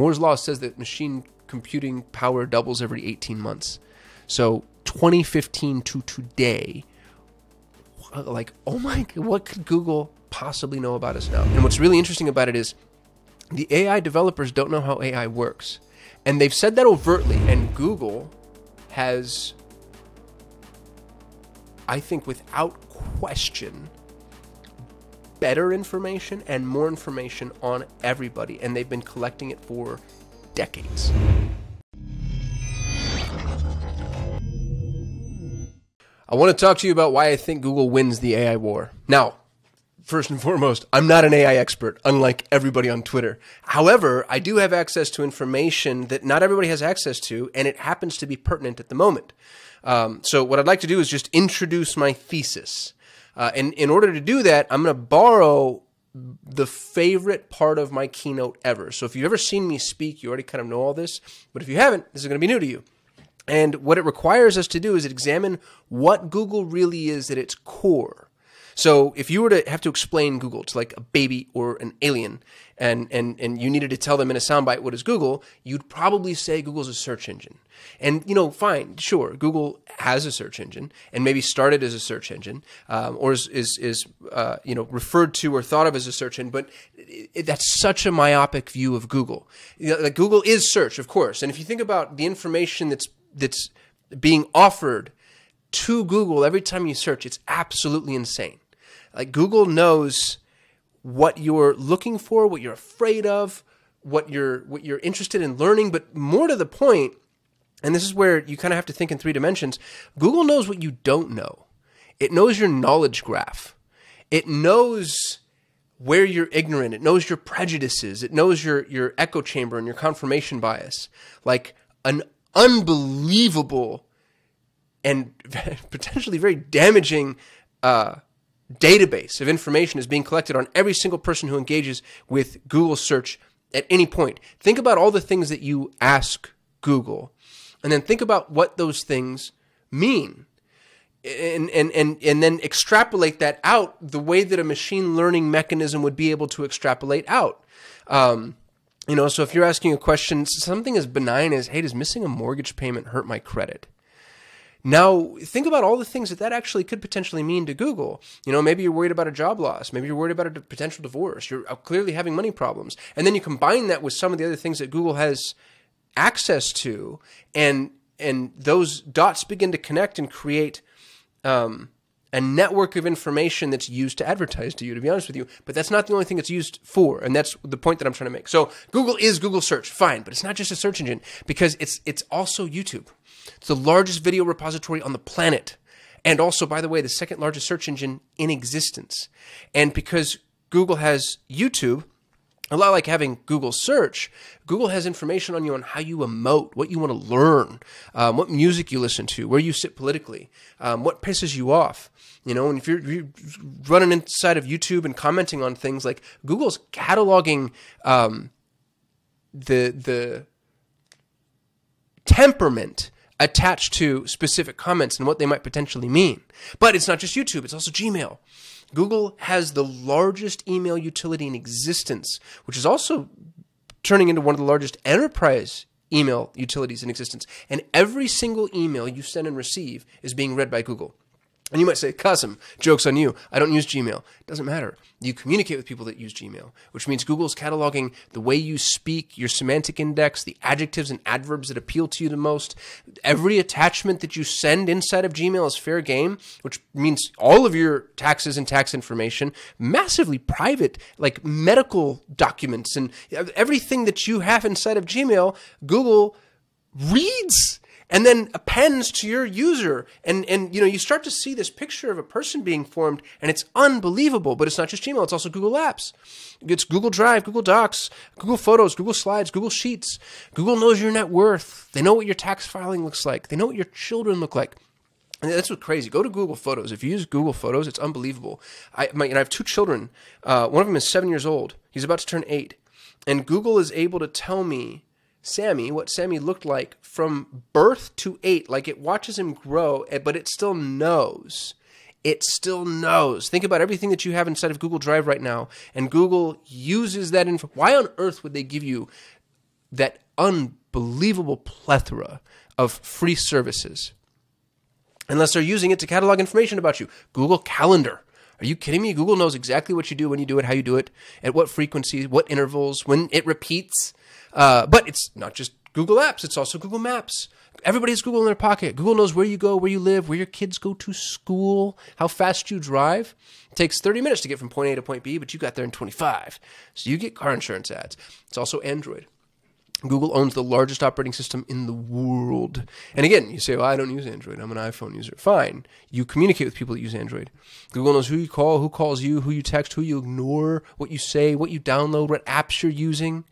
Moore's law says that machine computing power doubles every 18 months. So 2015 to today, like, oh my God, what could Google possibly know about us now? And what's really interesting about it is the AI developers don't know how AI works. And they've said that overtly, and Google has, I think without question, better information and more information on everybody, and they've been collecting it for decades. I want to talk to you about why I think Google wins the AI war. Now, first and foremost, I'm not an AI expert, unlike everybody on Twitter. However, I do have access to information that not everybody has access to, and it happens to be pertinent at the moment. So what I'd like to do is just introduce my thesis. And in order to do that, I'm going to borrow the favorite part of my keynote ever. So if you've ever seen me speak, you already kind of know all this. But if you haven't, this is going to be new to you. And what it requires us to do is examine what Google really is at its core. So if you were to have to explain Google to like a baby or an alien, and you needed to tell them in a soundbite what is Google, you'd probably say Google's a search engine. And, you know, fine, sure, Google has a search engine and maybe started as a search engine, or is referred to or thought of as a search engine, but that's such a myopic view of Google. You know, like, Google is search, of course. And if you think about the information that's being offered to Google every time you search, it's absolutely insane. Like, Google knows what you're looking for, what you're afraid of, what you're interested in learning, but more to the point, and this is where you kind of have to think in 3 dimensions, Google knows what you don't know. It knows your knowledge graph. It knows where you're ignorant. It knows your prejudices. It knows your echo chamber and your confirmation bias. Like, an unbelievable and potentially very damaging database of information is being collected on every single person who engages with Google search at any point. Think about all the things that you ask Google, and then think about what those things mean. And then extrapolate that out the way that a machine learning mechanism would be able to extrapolate out. You know, so if you're asking a question, something as benign as, hey, does missing a mortgage payment hurt my credit? Now, think about all the things that actually could potentially mean to Google. You know, maybe you're worried about a job loss. Maybe you're worried about a potential divorce. You're clearly having money problems. And then you combine that with some of the other things that Google has access to, and those dots begin to connect and create a network of information that's used to advertise to you, to be honest with you. But that's not the only thing it's used for, and that's the point that I'm trying to make. So Google is Google search, fine, but it's not just a search engine, because it's also YouTube. It's the largest video repository on the planet. And also, by the way, the second largest search engine in existence. And because Google has YouTube, a lot like having Google search, Google has information on you on how you emote, what you want to learn, what music you listen to, where you sit politically, what pisses you off. You know, and if you're running inside of YouTube and commenting on things, like, Google's cataloging the temperament attached to specific comments and what they might potentially mean. But it's not just YouTube, it's also Gmail. Google has the largest email utility in existence, which is also turning into one of the largest enterprise email utilities in existence. And every single email you send and receive is being read by Google. And you might say, Kasim, joke's on you. I don't use Gmail. It doesn't matter. You communicate with people that use Gmail, which means Google's cataloging the way you speak, your semantic index, the adjectives and adverbs that appeal to you the most. Every attachment that you send inside of Gmail is fair game, which means all of your taxes and tax information, massively private, like medical documents, and everything that you have inside of Gmail, Google reads and then appends to your user. And you know, you start to see this picture of a person being formed, and it's unbelievable. But it's not just Gmail, it's also Google Apps. It's Google Drive, Google Docs, Google Photos, Google Slides, Google Sheets. Google knows your net worth. They know what your tax filing looks like. They know what your children look like. And that's what's crazy. Go to Google Photos. If you use Google Photos, it's unbelievable. I have 2 children. One of them is 7 years old. He's about to turn 8. And Google is able to tell me what Sammy looked like from birth to 8. Like, it watches him grow, but it still knows. It still knows. Think about everything that you have inside of Google Drive right now, and Google uses that info. Why on earth would they give you that unbelievable plethora of free services unless they're using it to catalog information about you. Google Calendar. Are you kidding me? Google knows exactly what you do, when you do it, how you do it, at what frequencies, what intervals, when it repeats. But it's not just Google Apps. It's also Google Maps. Everybody has Google in their pocket. Google knows where you go, where you live, where your kids go to school, how fast you drive. It takes 30 minutes to get from point A to point B, but you got there in 25. So you get car insurance ads. It's also Android. Google owns the largest operating system in the world. And again, you say, well, I don't use Android. I'm an iPhone user. Fine. You communicate with people that use Android. Google knows who you call, who calls you, who you text, who you ignore, what you say, what you download, what apps you're using.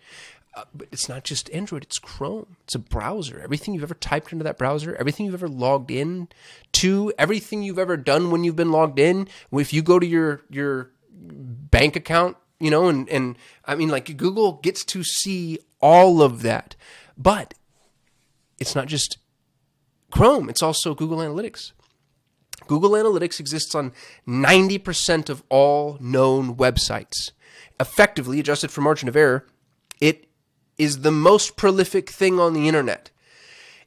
But it's not just Android. It's Chrome. It's a browser. Everything you've ever typed into that browser, everything you've ever logged in to, everything you've ever done when you've been logged in. If you go to your bank account, and I mean, like, Google gets to see all of that. But it's not just Chrome. It's also Google Analytics. Google Analytics exists on 90% of all known websites. Effectively, adjusted for margin of error, it is the most prolific thing on the internet.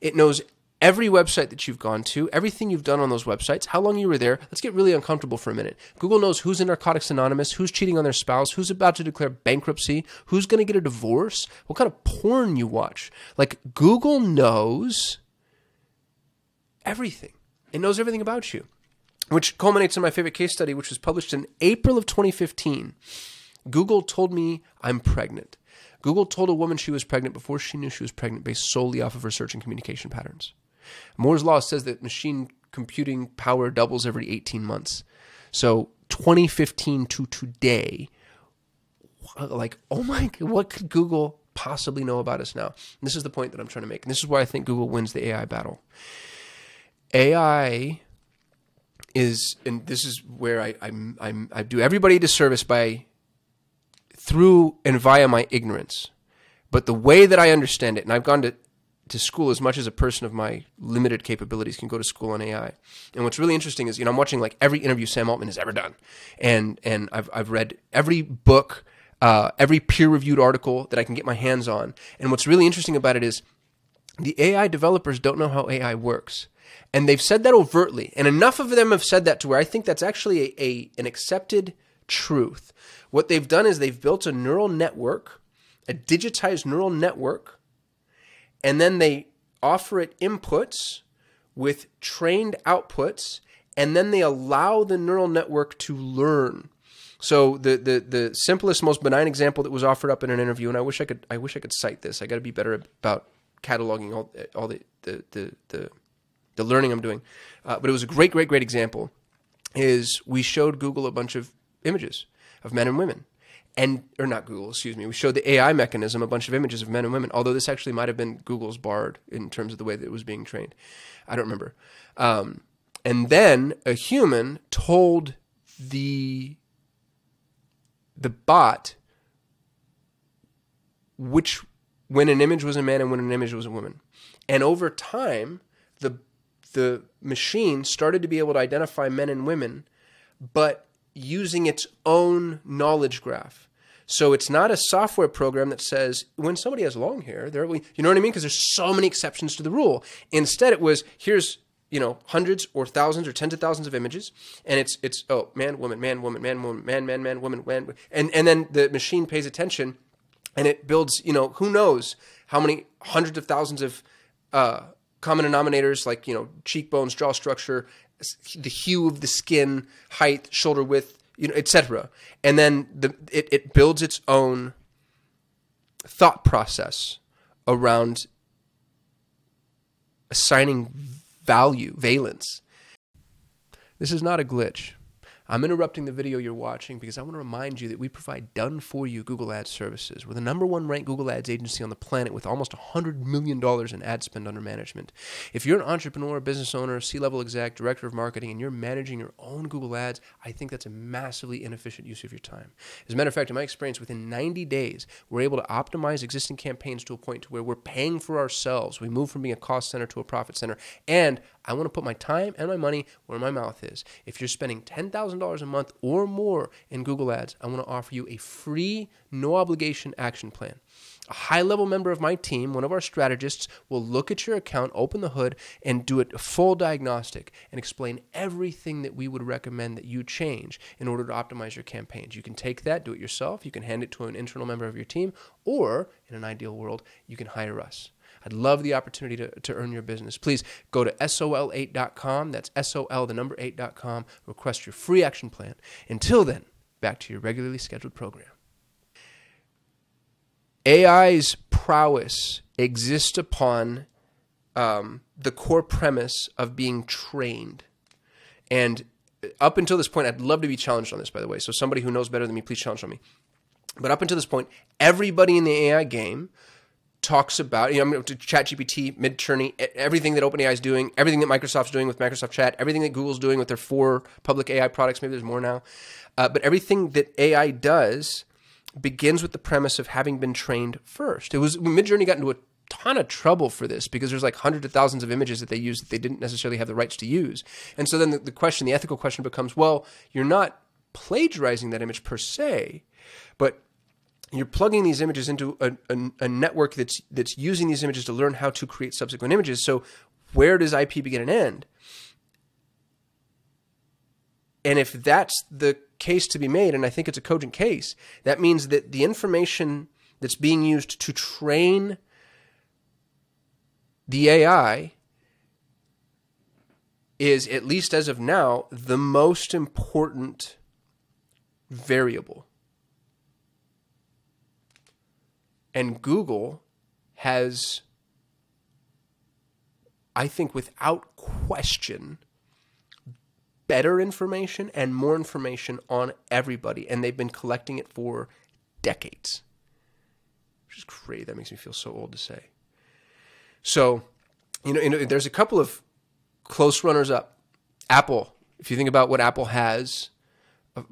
It knows every website that you've gone to, everything you've done on those websites, how long you were there. Let's get really uncomfortable for a minute. Google knows who's in Narcotics Anonymous, who's cheating on their spouse, who's about to declare bankruptcy, who's going to get a divorce, what kind of porn you watch. Like, Google knows everything. It knows everything about you, which culminates in my favorite case study, which was published in April of 2015. Google told me I'm pregnant. Google told a woman she was pregnant before she knew she was pregnant based solely off of her search and communication patterns. Moore's Law says that machine computing power doubles every 18 months. So 2015 to today, like, oh my God, what could Google possibly know about us now? And this is the point that I'm trying to make. And this is why I think Google wins the AI battle. AI is, and this is where I do everybody a disservice by through and via my ignorance. But the way that I understand it, and I've gone to school as much as a person of my limited capabilities can go to school on AI. And what's really interesting is, I'm watching like every interview Sam Altman has ever done. And I've read every book, every peer-reviewed article that I can get my hands on. And what's really interesting about it is the AI developers don't know how AI works. And they've said that overtly. And enough of them have said that to where I think that's actually an accepted truth. What they've done is they've built a neural network, a digitized neural network, and then they offer it inputs with trained outputs, and then they allow the neural network to learn. So the simplest, most benign example that was offered up in an interview, and I wish I could cite this. I got to be better about cataloging all the learning I'm doing. But it was a great example. Is we showed Google a bunch of images of men and women. Or not Google, excuse me. We showed the AI mechanism a bunch of images of men and women, although this actually might have been Google's Bard in terms of the way that it was being trained. I don't remember. And then a human told the bot when an image was a man and when an image was a woman. And over time, the machine started to be able to identify men and women, but using its own knowledge graph. So it's not a software program that says, when somebody has long hair, you know what I mean? Because there's so many exceptions to the rule. Instead, it was, here's, hundreds or thousands or tens of thousands of images. And it's man, woman, man, woman, man, woman, man, woman, man. And then the machine pays attention and it builds, who knows how many hundreds of thousands of common denominators, like, cheekbones, jaw structure, the hue of the skin, height, shoulder width, etc. And then it builds its own thought process around assigning valence. This is not a glitch. I'm interrupting the video you're watching because I want to remind you that we provide done-for-you Google Ads services. We're the #1 ranked Google Ads agency on the planet with almost $100 million in ad spend under management. If you're an entrepreneur, business owner, C-level exec, director of marketing, and you're managing your own Google Ads, I think that's a massively inefficient use of your time. As a matter of fact, in my experience, within 90 days, we're able to optimize existing campaigns to a point to where we're paying for ourselves. We move from being a cost center to a profit center, and I want to put my time and my money where my mouth is. If you're spending $10,000 $1,000 a month or more in Google Ads, I want to offer you a free, no obligation action plan. A high-level member of my team, one of our strategists, will look at your account, open the hood, and do a full diagnostic and explain everything that we would recommend that you change in order to optimize your campaigns. You can take that, do it yourself. You can hand it to an internal member of your team, or in an ideal world, you can hire us. I'd love the opportunity to earn your business. Please go to sol8.com. That's SOL, the number 8.com. Request your free action plan. Until then, back to your regularly scheduled program. AI's prowess exists upon the core premise of being trained. And up until this point, I'd love to be challenged on this, by the way. So somebody who knows better than me, please challenge on me. But up until this point, everybody in the AI game talks about, I'm going to ChatGPT, Midjourney, everything that OpenAI is doing, everything that Microsoft's doing with Microsoft Chat, everything that Google's doing with their 4 public AI products. Maybe there's more now. But everything that AI does begins with the premise of having been trained first. Midjourney got into a ton of trouble for this because there's like hundreds of thousands of images that they use that they didn't necessarily have the rights to use. And so then the ethical question becomes, well, you're not plagiarizing that image per se, but you're plugging these images into a network that's using these images to learn how to create subsequent images. So where does IP begin and end? And if that's the case to be made, and I think it's a cogent case, that means that the information that's being used to train the AI is, at least as of now, the most important variable. And Google has, I think without question, better information and more information on everybody, and they've been collecting it for decades. Which is crazy. That makes me feel so old to say. So, there's a couple of close runners up. Apple, if you think about what Apple has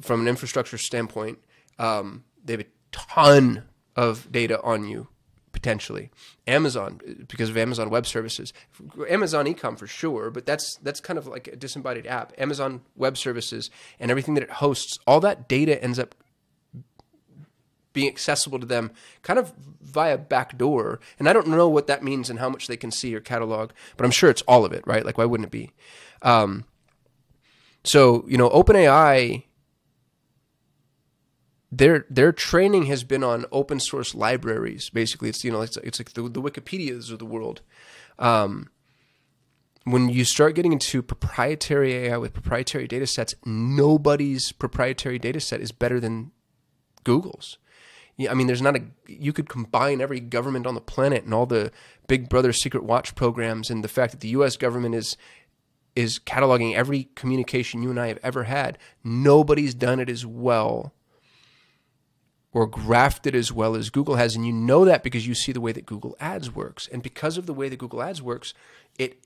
from an infrastructure standpoint, they have a ton of data on you, potentially. Amazon, because of Amazon Web Services. Amazon e-com for sure, but that's kind of like a disembodied app. Amazon Web Services and everything that it hosts, all that data ends up being accessible to them kind of via backdoor. And I don't know what that means and how much they can see your catalog, but I'm sure it's all of it, right? Like, why wouldn't it be? So, OpenAI, their training has been on open source libraries. Basically, it's like the Wikipedias of the world. When you start getting into proprietary AI with proprietary data sets, nobody's proprietary data set is better than Google's. I mean, you could combine every government on the planet and all the Big Brother Secret Watch programs, and the fact that the U.S. government is cataloging every communication you and I have ever had. Nobody's done it as well or graphed it as well as Google has. And you know that because you see the way that Google Ads works. And because of the way that Google Ads works, it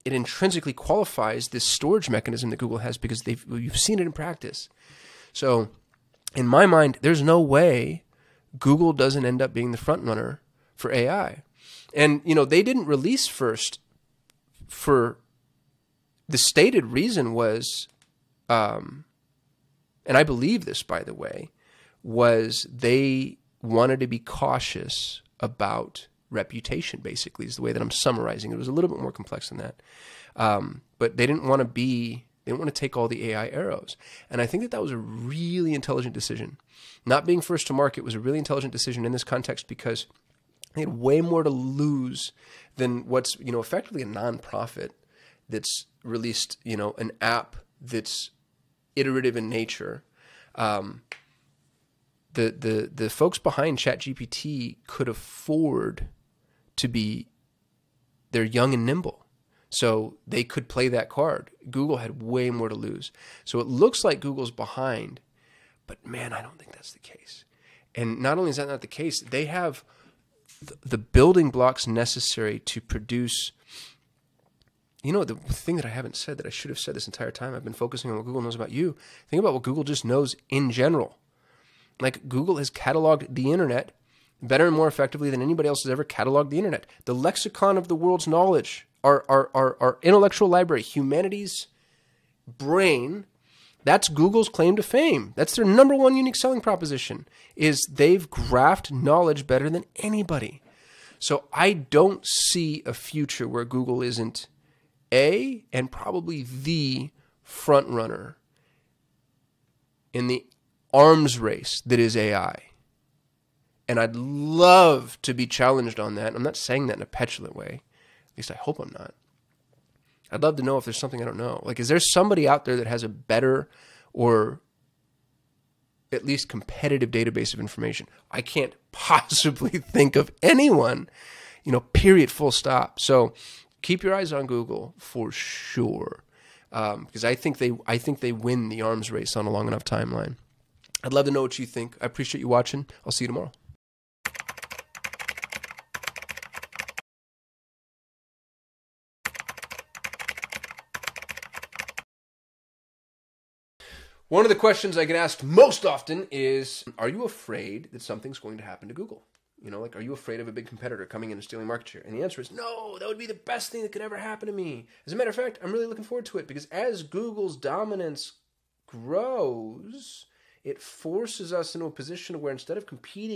intrinsically qualifies this storage mechanism that Google has because you've seen it in practice. So in my mind, there's no way Google doesn't end up being the front runner for AI. And, they didn't release first for the stated reason was, and I believe this, by the way, was they wanted to be cautious about reputation, basically, is the way that I'm summarizing it. It was a little bit more complex than that. But they didn't want to take all the AI arrows. And I think that was a really intelligent decision. Not being first to market was a really intelligent decision in this context because they had way more to lose than what's, effectively a nonprofit that's released, an app that's iterative in nature. The folks behind ChatGPT could afford to be, they're young and nimble. So they could play that card. Google had way more to lose. So it looks like Google's behind, but man, I don't think that's the case. And not only is that not the case, they have the building blocks necessary to produce. The thing that I haven't said that I should have said this entire time, I've been focusing on what Google knows about you. Think about what Google just knows in general. Like, Google has cataloged the internet better and more effectively than anybody else has ever cataloged the internet. The lexicon of the world's knowledge, our intellectual library, humanity's brain That's Google's claim to fame. That's their number one unique selling proposition, is they've graphed knowledge better than anybody. So I don't see a future where Google isn't and probably the front runner in the arms race that is AI. And I'd love to be challenged on that. I'm not saying that in a petulant way. At least I hope I'm not. I'd love to know if there's something I don't know. Like, is there somebody out there that has a better or at least competitive database of information? I can't possibly think of anyone, period, full stop. So keep your eyes on Google for sure, because I think they win the arms race on a long enough timeline. I'd love to know what you think. I appreciate you watching. I'll see you tomorrow. One of the questions I get asked most often is, are you afraid that something's going to happen to Google? Are you afraid of a big competitor coming in and stealing market share? And the answer is no, that would be the best thing that could ever happen to me. As a matter of fact, I'm really looking forward to it, because as Google's dominance grows, it forces us into a position where instead of competing